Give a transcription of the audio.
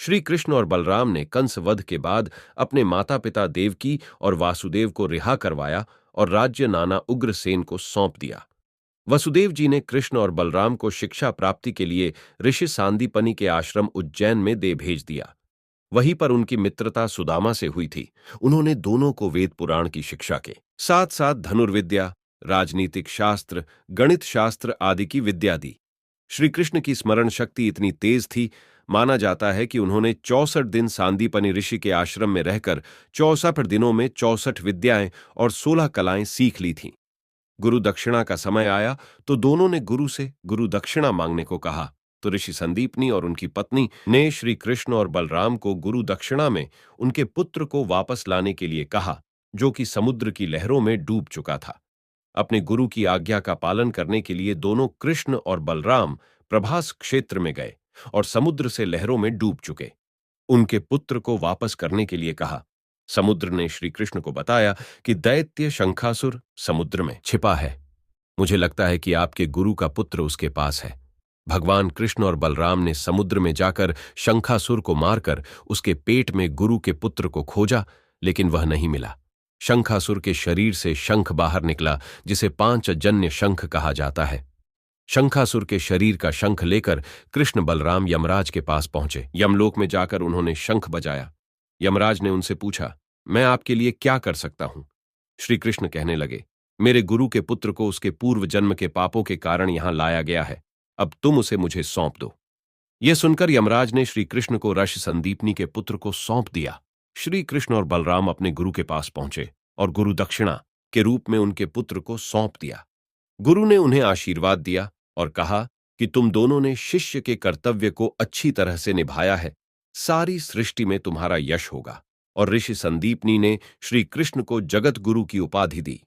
श्री कृष्ण और बलराम ने कंस वध के बाद अपने माता पिता देवकी और वासुदेव को रिहा करवाया और राज्य नाना उग्रसेन को सौंप दिया। वसुदेव जी ने कृष्ण और बलराम को शिक्षा प्राप्ति के लिए ऋषि सांदीपनि के आश्रम उज्जैन में दे भेज दिया। वहीं पर उनकी मित्रता सुदामा से हुई थी। उन्होंने दोनों को वेद पुराण की शिक्षा के साथ साथ धनुर्विद्या, राजनीतिक शास्त्र, गणित शास्त्र आदि की विद्या दी। श्री कृष्ण की स्मरण शक्ति इतनी तेज थी, माना जाता है कि उन्होंने 64 दिन सांदीपनि ऋषि के आश्रम में रहकर 64 दिनों में 64 विद्याएं और 16 कलाएं सीख ली थीं। गुरु दक्षिणा का समय आया तो दोनों ने गुरु से गुरु दक्षिणा मांगने को कहा, तो ऋषि संदीपनी और उनकी पत्नी ने श्री कृष्ण और बलराम को गुरु दक्षिणा में उनके पुत्र को वापस लाने के लिए कहा, जो कि समुद्र की लहरों में डूब चुका था। अपने गुरु की आज्ञा का पालन करने के लिए दोनों कृष्ण और बलराम प्रभास क्षेत्र में गए और समुद्र से लहरों में डूब चुके उनके पुत्र को वापस करने के लिए कहा। समुद्र ने श्री कृष्ण को बताया कि दैत्य शंखासुर समुद्र में छिपा है। मुझे लगता है कि आपके गुरु का पुत्र उसके पास है। भगवान कृष्ण और बलराम ने समुद्र में जाकर शंखासुर को मारकर उसके पेट में गुरु के पुत्र को खोजा, लेकिन वह नहीं मिला। शंखासुर के शरीर से शंख बाहर निकला, जिसे पांचजन्य शंख कहा जाता है। शंखासुर के शरीर का शंख लेकर कृष्ण बलराम यमराज के पास पहुंचे। यमलोक में जाकर उन्होंने शंख बजाया। यमराज ने उनसे पूछा, मैं आपके लिए क्या कर सकता हूं? श्री कृष्ण कहने लगे, मेरे गुरु के पुत्र को उसके पूर्व जन्म के पापों के कारण यहां लाया गया है। अब तुम उसे मुझे सौंप दो। यह सुनकर यमराज ने श्री कृष्ण को ऋषि संदीपनी के पुत्र को सौंप दिया। श्री कृष्ण और बलराम अपने गुरु के पास पहुंचे और गुरु दक्षिणा के रूप में उनके पुत्र को सौंप दिया। गुरु ने उन्हें आशीर्वाद दिया और कहा कि तुम दोनों ने शिष्य के कर्तव्य को अच्छी तरह से निभाया है, सारी सृष्टि में तुम्हारा यश होगा। और ऋषि संदीपनी ने श्री कृष्ण को जगत गुरु की उपाधि दी।